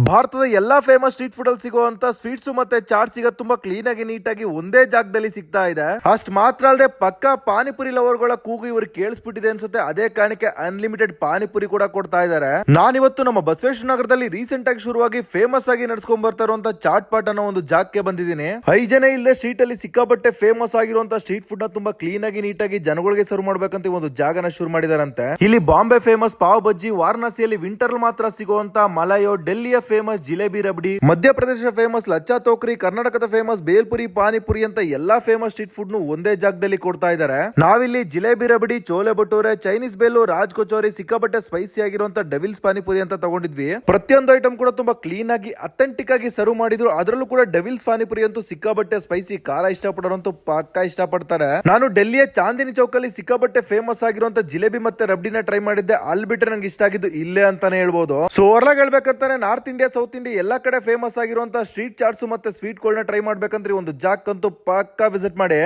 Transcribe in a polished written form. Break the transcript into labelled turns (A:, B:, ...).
A: ಭಾರತದ ಎಲ್ಲಾ famous street food ಅಲ್ಲಿ ಸಿಗುವಂತ ಸ್ವೀಟ್ಸ್ ಮತ್ತೆ ಚಾಟ್ಸ್ ಈಗ ತುಂಬಾ ಕ್ಲೀನ್ ಆಗಿ ನೀಟಾಗಿ ಒಂದೇ ಜಾಗದಲ್ಲಿ ಸಿಗ್ತಾ ಇದೆ. ಅಷ್ಟ್ ಮಾತ್ರ ಅಲ್ಲದೆ ಪಕ್ಕಾ ಪಾನಿಪುರಿ ಲವರ್ಗಳ ಕೂಗು ಇವ್ರಿಗೆ ಕೇಳಿಸ್ಬಿಟ್ಟಿದೆ ಅನ್ಸುತ್ತೆ. ಅದೇ ಕಾರಣಕ್ಕೆ ಅನ್ಲಿಮಿಟೆಡ್ ಪಾನಿಪುರಿ ಕೂಡ ಕೊಡ್ತಾ ಇದ್ದಾರೆ. ನಾನಿವತ್ತು ನಮ್ಮ ಬಸವೇಶ್ವರ ನಗರದಲ್ಲಿ ರೀಸೆಂಟ್ ಆಗಿ ಶುರುವಾಗಿ ಫೇಮಸ್ ಆಗಿ ನಡ್ಸ್ಕೊಂಡ್ ಬರ್ತಾ ಇರುವಂತ ಚಾಟ್ ಪಾಟ್ ಅನ್ನೋ ಒಂದು ಜಾಗಕ್ಕೆ ಬಂದಿದ್ದೀನಿ. 5 ಜನ ಇಲ್ಲದೆ ಸ್ಟ್ರೀಟ್ ಅಲ್ಲಿ ಸಿಕ್ಕಾಪಟ್ಟೆ ಫೇಮಸ್ ಆಗಿರುವಂತ ಸ್ಟ್ರೀಟ್ ಫುಡ್ ನ ತುಂಬಾ ಕ್ಲೀನ್ ಆಗಿ ನೀಟಾಗಿ ಜನಗಳಿಗೆ ಸರ್ವ್ ಮಾಡ್ಬೇಕಂತ ಒಂದು ಜಾಗನ ಶುರು ಮಾಡಿದಾರಂತೆ. ಇಲ್ಲಿ ಬಾಂಬೆ ಫೇಮಸ್ ಪಾವ್ ಬಜ್ಜಿ, ವಾರಣಾಸಿಯಲ್ಲಿ ವಿಂಟರ್ ಮಾತ್ರ ಸಿಗುವಂತ ಮಲಾಯೋ, ಡೆಲ್ಲಿಯ ಫೇಮಸ್ ಜಿಲೇಬಿ ರಬಡಿ, ಮಧ್ಯಪ್ರದೇಶ ಫೇಮಸ್ ಲಚ್ಚಾ ತೋಕ್ರಿ, ಕರ್ನಾಟಕದ ಫೇಮಸ್ ಬೇಲ್ಪುರಿ, ಪಾನಿಪುರಿ ಅಂತ ಎಲ್ಲಾ ಫೇಮಸ್ ಸ್ಟ್ರೀಟ್ ಫುಡ್ ನು ಒಂದೇ ಜಾಗದಲ್ಲಿ ಕೊಡ್ತಾ ಇದ್ದಾರೆ. ನಾವಿಲ್ಲಿ ಜಿಲೇಬಿ ರಬಡಿ, ಚೋಲೆ ಭಟೂರೆ, ಚೈನೀಸ್ ಬೇಲು, ರಾಜ್ ಕಚೋರಿ, ಸಿಕ್ಕಾಪಟ್ಟೆ ಸ್ಪೈಸಿ ಆಗಿರುವಂತ ಡೆವಿಲ್ಸ್ ಪಾನಿಪುರಿ ಅಂತ ತಗೊಂಡಿದ್ವಿ. ಪ್ರತಿಯೊಂದು ಐಟಮ್ ಕೂಡ ತುಂಬಾ ಕ್ಲೀನ್ ಆಗಿ ಅಥೆಂಟಿಕ್ ಆಗಿ ಸರ್ವ್ ಮಾಡಿದ್ರು. ಅದರಲ್ಲೂ ಕೂಡ ಡೆವಿಲ್ಸ್ ಪಾನಿಪುರಿ ಅಂತೂ ಸಿಕ್ಕಾಪಟ್ಟೆ ಸ್ಪೈಸಿ, ಖಾರ ಇಷ್ಟಪಡೋರಂತೂ ಪಕ್ಕಾ ಇಷ್ಟಪಡ್ತಾರೆ. ನಾನು ಡೆಲ್ಲಿಯ ಚಾಂದಿನಿ ಚೌಕಲ್ಲಿ ಸಿಕ್ಕಾಪಟ್ಟೆ ಫೇಮಸ್ ಆಗಿರುವಂತ ಜಿಲೇಬಿ ಮತ್ತೆ ರಬಡಿನ ಟ್ರೈ ಮಾಡಿದ್ದೆ. ಅಲ್ಲಿ ಬಿಟ್ರೆ ನಂಗೆ ಇಷ್ಟ ಆಗಿದ್ದು ಇಲ್ಲೇ ಅಂತಾನೆ ಹೇಳ್ಬೋದು. ಸೊ ಹೊರಗೆ ಹೇಳ್ಬೇಕಂತಾನೆ ನಾರ್ತ್ ಇಂಡಿಯಾ, ಸೌತ್ ಇಂಡಿಯಾ ಎಲ್ಲಾ ಕಡೆ ಫೇಮಸ್ ಆಗಿರುವಂತ ಸ್ಟ್ರೀಟ್ ಚಾಟ್ಸ್ ಮತ್ತೆ ಸ್ವೀಟ್ ಗಳನ್ನ ಟ್ರೈ ಮಾಡ್ಬೇಕಂದ್ರೆ ಒಂದು ಜಾಗಕ್ಕಂತೂ ಪಕ್ಕಾ ವಿಸಿಟ್ ಮಾಡಿ.